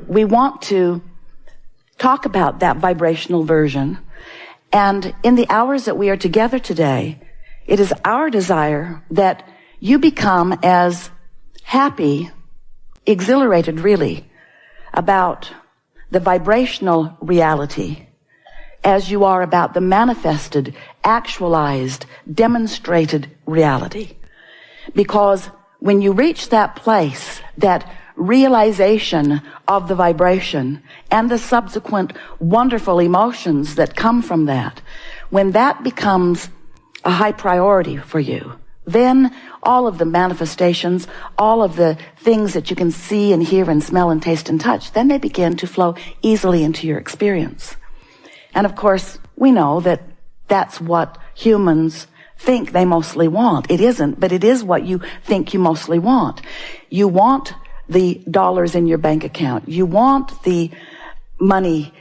we want to talk about that vibrational version. And in the hours that we are together today, it is our desire that you become as happy, exhilarated really, about the vibrational reality as you are about the manifested, actualized, demonstrated reality. Because when you reach that place, that realization of the vibration and the subsequent wonderful emotions that come from that, when that becomes a high priority for you, then all of the manifestations, all of the things that you can see and hear and smell and taste and touch, then they begin to flow easily into your experience. And of course, we know that that's what humans think they mostly want. It isn't, but it is what you think you mostly want. You want the dollars in your bank account. You want the money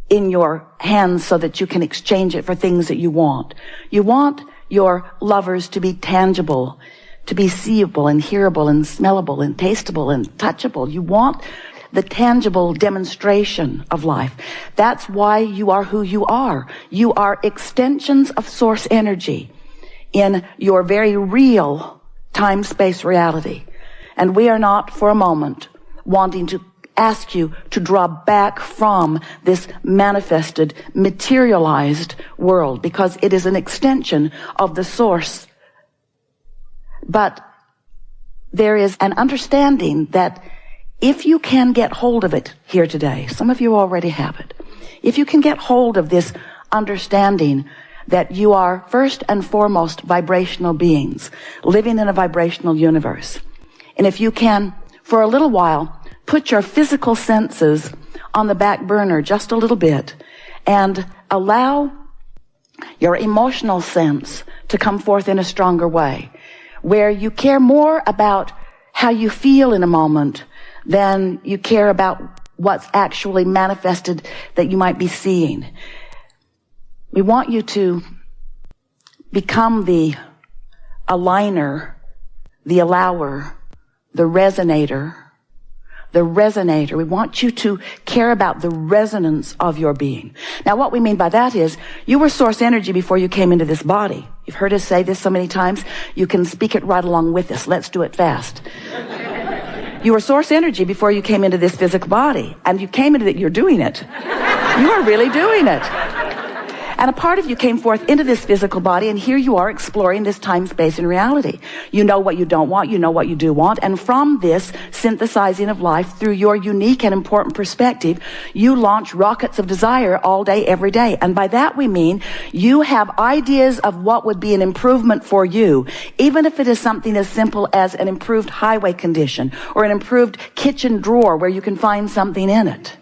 in your hands so that you can exchange it for things that you want. You want your lovers to be tangible, to be seeable and hearable and smellable and tasteable and touchable. You want the tangible demonstration of life. That's why you are who you are. You are extensions of source energy in your very real time-space reality. And we are not for a moment wanting to ask you to draw back from this manifested, materialized world, because it is an extension of the source. But there is an understanding that if you can get hold of it here today, some of you already have it, if you can get hold of this understanding that you are first and foremost vibrational beings living in a vibrational universe, and if you can, for a little while, put your physical senses on the back burner just a little bit and allow your emotional sense to come forth in a stronger way, where you care more about how you feel in a moment than you care about what's actually manifested that you might be seeing. We want you to become the aligner, the allower, the resonator. We want you to care about the resonance of your being. Now, what we mean by that is you were source energy before you came into this body. You've heard us say this so many times. You can speak it right along with us. Let's do it fast. You were source energy before you came into this physical body. And you came into it, you're doing it. You are really doing it. And a part of you came forth into this physical body, and here you are exploring this time, space, and reality. You know what you don't want, you know what you do want, and from this synthesizing of life through your unique and important perspective, you launch rockets of desire all day, every day. And by that we mean you have ideas of what would be an improvement for you, even if it is something as simple as an improved highway condition or an improved kitchen drawer where you can find something in it.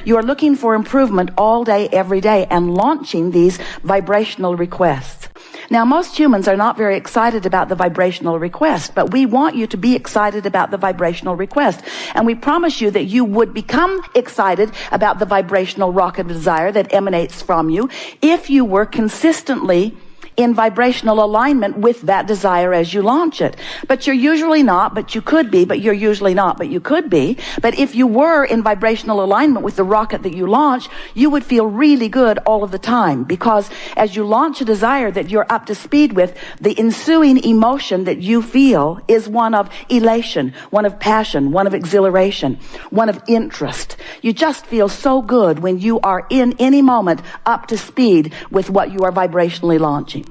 You are looking for improvement all day, every day, and launching these vibrational requests. Now, most humans are not very excited about the vibrational request, but we want you to be excited about the vibrational request. And we promise you that you would become excited about the vibrational rocket of desire that emanates from you if you were consistently in vibrational alignment with that desire as you launch it. But you're usually not, but you could be, but you're usually not, but you could be. But if you were in vibrational alignment with the rocket that you launch, you would feel really good all of the time, because as you launch a desire that you're up to speed with, the ensuing emotion that you feel is one of elation, one of passion, one of exhilaration, one of interest. You just feel so good when you are in any moment up to speed with what you are vibrationally launching.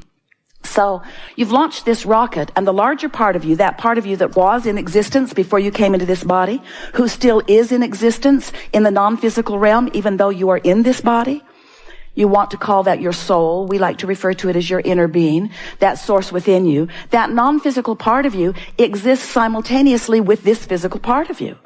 So you've launched this rocket, and the larger part of you, that part of you that was in existence before you came into this body, who still is in existence in the non-physical realm, even though you are in this body, you want to call that your soul. We like to refer to it as your inner being, that source within you. That non-physical part of you exists simultaneously with this physical part of you.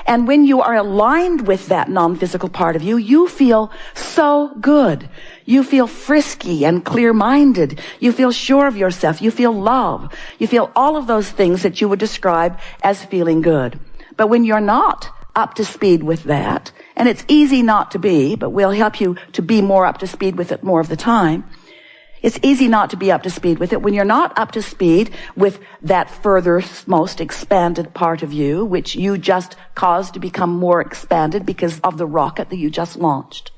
And when you are aligned with that non-physical part of you, you feel so good. You feel frisky and clear-minded. You feel sure of yourself. You feel love. You feel all of those things that you would describe as feeling good. But when you're not up to speed with that, and it's easy not to be, but we'll help you to be more up to speed with it more of the time, It's easy not to be up to speed with it. When you're not up to speed with that furthermost expanded part of you, which you just caused to become more expanded because of the rocket that you just launched.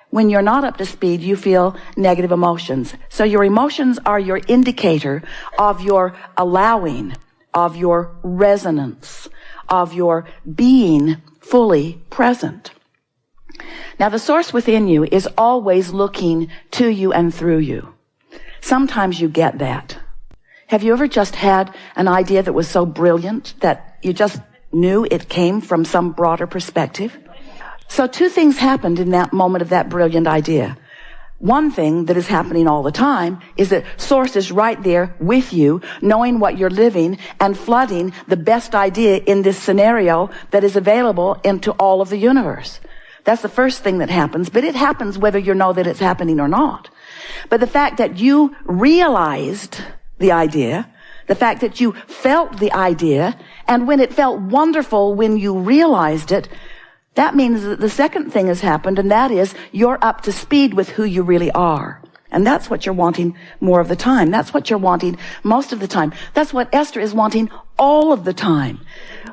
When you're not up to speed, you feel negative emotions. So your emotions are your indicator of your allowing, of your resonance, of your being fully present. Now, the source within you is always looking to you and through you. Sometimes you get that. Have you ever just had an idea that was so brilliant that you just knew it came from some broader perspective? So two things happened in that moment of that brilliant idea. One thing that is happening all the time is that source is right there with you, knowing what you're living and flooding the best idea in this scenario that is available into all of the universe. That's the first thing that happens, but it happens whether you know that it's happening or not. But the fact that you realized the idea, the fact that you felt the idea, and when it felt wonderful when you realized it, that means that the second thing has happened, and that is you're up to speed with who you really are. And that's what you're wanting more of the time. That's what you're wanting most of the time. That's what Esther is wanting all of the time.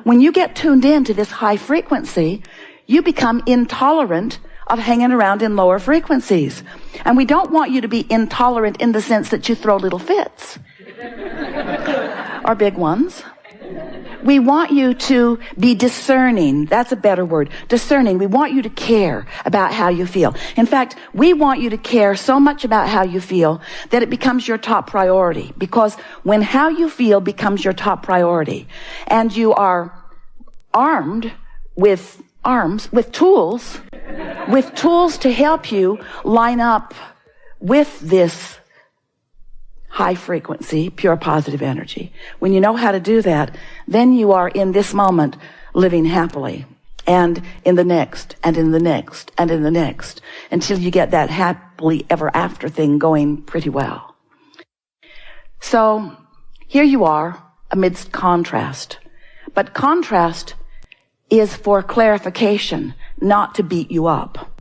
When you get tuned in to this high frequency, you become intolerant of hanging around in lower frequencies. And we don't want you to be intolerant in the sense that you throw little fits. Or big ones. We want you to be discerning. That's a better word. Discerning. We want you to care about how you feel. In fact, we want you to care so much about how you feel that it becomes your top priority. Because when how you feel becomes your top priority, and you are armed with tools to help you line up with this high frequency, pure positive energy. When you know how to do that, then you are in this moment living happily, and in the next, and in the next, and in the next, until you get that happily ever after thing going pretty well. So here you are amidst contrast. But contrast is for clarification, not to beat you up.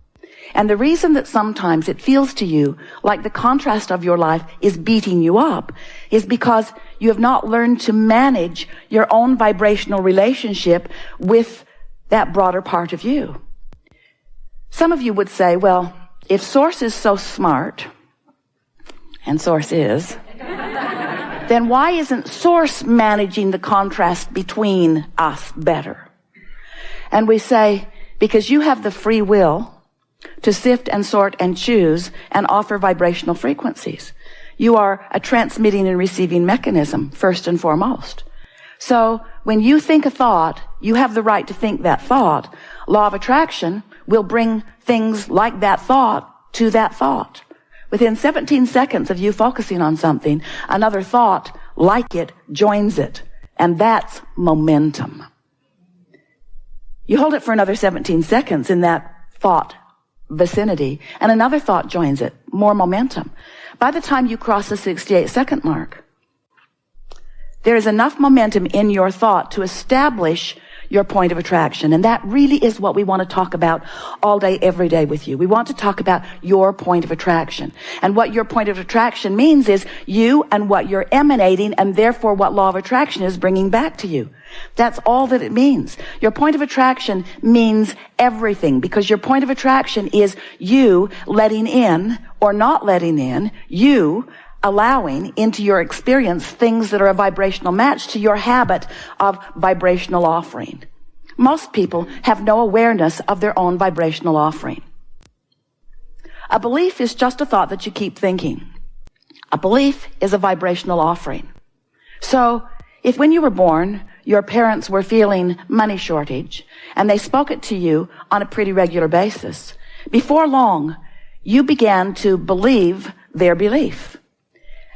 And the reason that sometimes it feels to you like the contrast of your life is beating you up is because you have not learned to manage your own vibrational relationship with that broader part of you. Some of you would say, well, if Source is so smart, and Source is, then why isn't Source managing the contrast between us better? And we say, because you have the free will to sift and sort and choose and offer vibrational frequencies. You are a transmitting and receiving mechanism, first and foremost. So when you think a thought, you have the right to think that thought. Law of attraction will bring things like that thought to that thought. Within 17 seconds of you focusing on something, another thought like it joins it. And that's momentum. You hold it for another 17 seconds in that thought vicinity, and another thought joins it. More momentum. By the time you cross the 68-second mark, there is enough momentum in your thought to establish your point of attraction. And that really is what we want to talk about all day, every day with you. We want to talk about your point of attraction. And what your point of attraction means is you and what you're emanating, and therefore what law of attraction is bringing back to you. That's all that it means. Your point of attraction means everything, because your point of attraction is you letting in or not letting in, you allowing into your experience things that are a vibrational match to your habit of vibrational offering. Most people have no awareness of their own vibrational offering. A belief is just a thought that you keep thinking. A belief is a vibrational offering. So if when you were born, your parents were feeling money shortage and they spoke it to you on a pretty regular basis, before long, you began to believe their belief.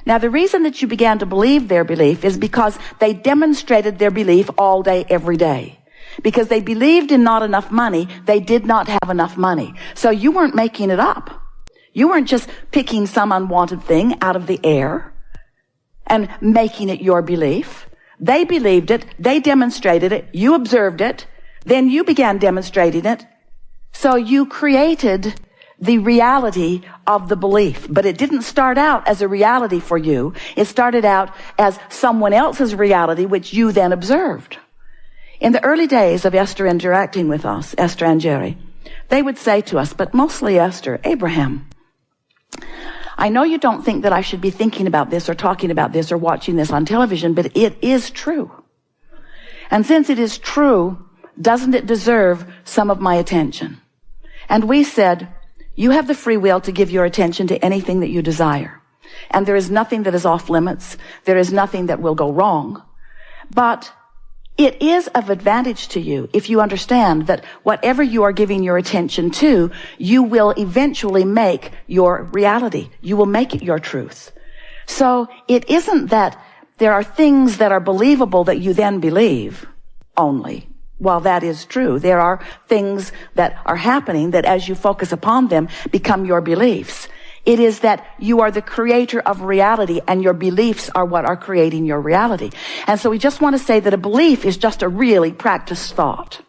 Now, the reason that you began to believe their belief is because they demonstrated their belief all day, every day. Because they believed in not enough money, they did not have enough money. So you weren't making it up. You weren't just picking some unwanted thing out of the air and making it your belief. They believed it, they demonstrated it, you observed it, then you began demonstrating it. So you created the reality of the belief. But it didn't start out as a reality for you. It started out as someone else's reality, which you then observed. In the early days of Esther interacting with us, Esther and Jerry, they would say to us, but mostly Esther, Abraham, I know you don't think that I should be thinking about this or talking about this or watching this on television, but it is true. And since it is true, doesn't it deserve some of my attention? And we said, you have the free will to give your attention to anything that you desire. And there is nothing that is off limits. There is nothing that will go wrong. But it is of advantage to you if you understand that whatever you are giving your attention to, you will eventually make your reality. You will make it your truth. So it isn't that there are things that are believable that you then believe only. While that is true, there are things that are happening that as you focus upon them become your beliefs. It is that you are the creator of reality and your beliefs are what are creating your reality. And so we just want to say that a belief is just a really practiced thought.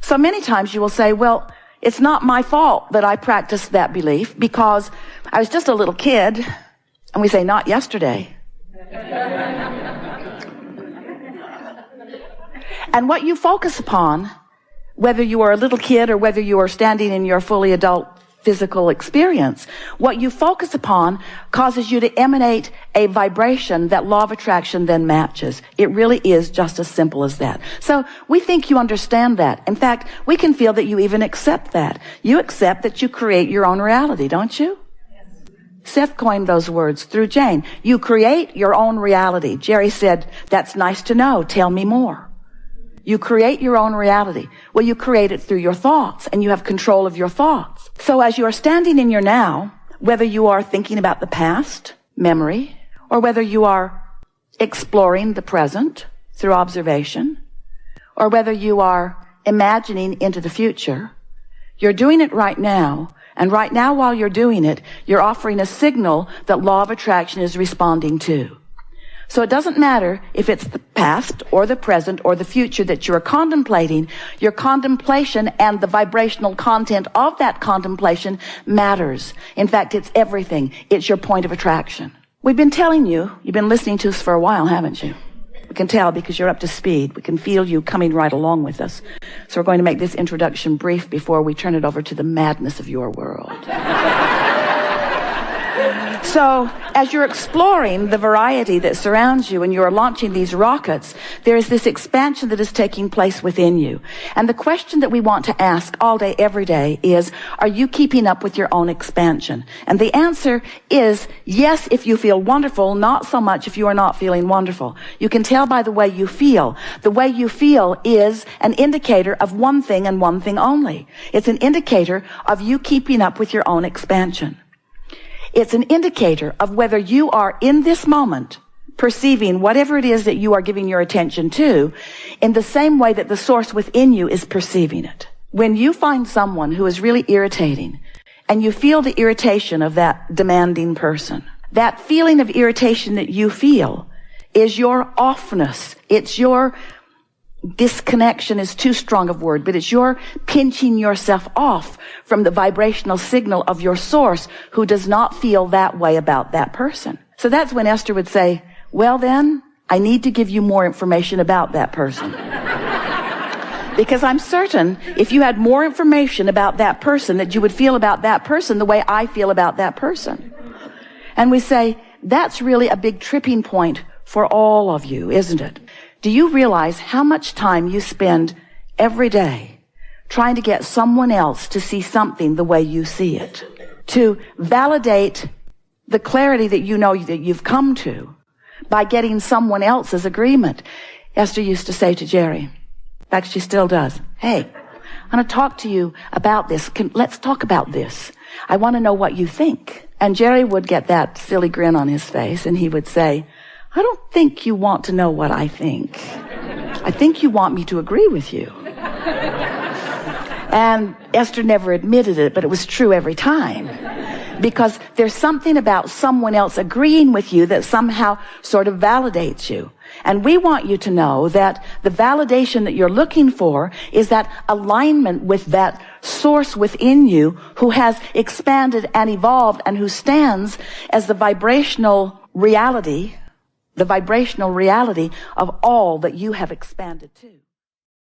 So many times you will say, well, it's not my fault that I practiced that belief because I was just a little kid. And we say, not yesterday. And what you focus upon, whether you are a little kid or whether you are standing in your fully adult physical experience, what you focus upon causes you to emanate a vibration that law of attraction then matches. It really is just as simple as that. So we think you understand that. In fact, we can feel that you even accept that. You accept that you create your own reality, don't you? Yes. Seth coined those words through Jane. You create your own reality. Jerry said, that's nice to know. Tell me more. You create your own reality. Well, you create it through your thoughts, and you have control of your thoughts. So as you are standing in your now, whether you are thinking about the past, memory, or whether you are exploring the present through observation, or whether you are imagining into the future, you're doing it right now. And right now, while you're doing it, you're offering a signal that law of attraction is responding to. So it doesn't matter if it's the past or the present or the future that you are contemplating. Your contemplation and the vibrational content of that contemplation matters. In fact, it's everything. It's your point of attraction. We've been telling you, you've been listening to us for a while, haven't you? We can tell because you're up to speed. We can feel you coming right along with us. So we're going to make this introduction brief before we turn it over to the madness of your world. So, as you're exploring the variety that surrounds you and you're launching these rockets, there is this expansion that is taking place within you. And the question that we want to ask all day, every day is, are you keeping up with your own expansion? And the answer is yes if you feel wonderful, not so much if you are not feeling wonderful. You can tell by the way you feel. The way you feel is an indicator of one thing and one thing only. It's an indicator of you keeping up with your own expansion. It's an indicator of whether you are in this moment perceiving whatever it is that you are giving your attention to in the same way that the source within you is perceiving it. When you find someone who is really irritating and you feel the irritation of that demanding person, that feeling of irritation that you feel is your offness. It's your disconnection is too strong of word, but it's your pinching yourself off from the vibrational signal of your source who does not feel that way about that person. So that's when Esther would say, well then, I need to give you more information about that person. Because I'm certain if you had more information about that person that you would feel about that person the way I feel about that person. And we say, that's really a big tripping point for all of you, isn't it? Do you realize how much time you spend every day trying to get someone else to see something the way you see it? To validate the clarity that you know that you've come to by getting someone else's agreement. Esther used to say to Jerry, in fact, she still does, hey, I'm going to talk to you about this. Let's talk about this. I want to know what you think. And Jerry would get that silly grin on his face and he would say, I don't think you want to know what I think. I think you want me to agree with you. And Esther never admitted it, but it was true every time. because there's something about someone else agreeing with you that somehow sort of validates you. And we want you to know that the validation that you're looking for is that alignment with that source within you who has expanded and evolved and who stands as the vibrational reality of all that you have expanded to.